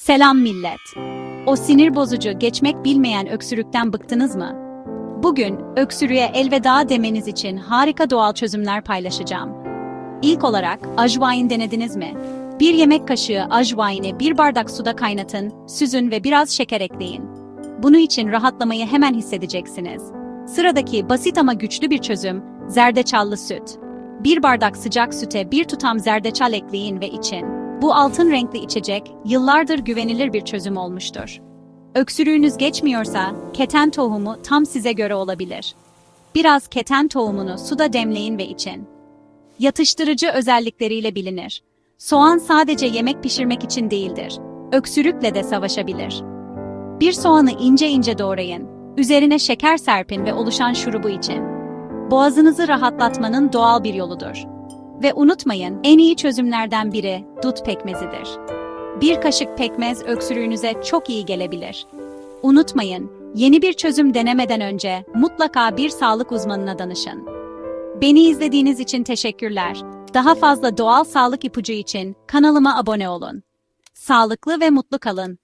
Selam millet. O sinir bozucu, geçmek bilmeyen öksürükten bıktınız mı? Bugün öksürüğe elveda demeniz için harika doğal çözümler paylaşacağım. İlk olarak ajvain denediniz mi? Bir yemek kaşığı ajvaini bir bardak suda kaynatın, süzün ve biraz şeker ekleyin. Bunun için rahatlamayı hemen hissedeceksiniz. Sıradaki basit ama güçlü bir çözüm, zerdeçallı süt. Bir bardak sıcak süte bir tutam zerdeçal ekleyin ve için. Bu altın renkli içecek, yıllardır güvenilir bir çözüm olmuştur. Öksürüğünüz geçmiyorsa, keten tohumu tam size göre olabilir. Biraz keten tohumunu suda demleyin ve için. Yatıştırıcı özellikleriyle bilinir. Soğan sadece yemek pişirmek için değildir. Öksürükle de savaşabilir. Bir soğanı ince ince doğrayın. Üzerine şeker serpin ve oluşan şurubu için. Boğazınızı rahatlatmanın doğal bir yoludur. Ve unutmayın, en iyi çözümlerden biri dut pekmezidir. Bir kaşık pekmez öksürüğünüze çok iyi gelebilir. Unutmayın, yeni bir çözüm denemeden önce mutlaka bir sağlık uzmanına danışın. Beni izlediğiniz için teşekkürler. Daha fazla doğal sağlık ipucu için kanalıma abone olun. Sağlıklı ve mutlu kalın.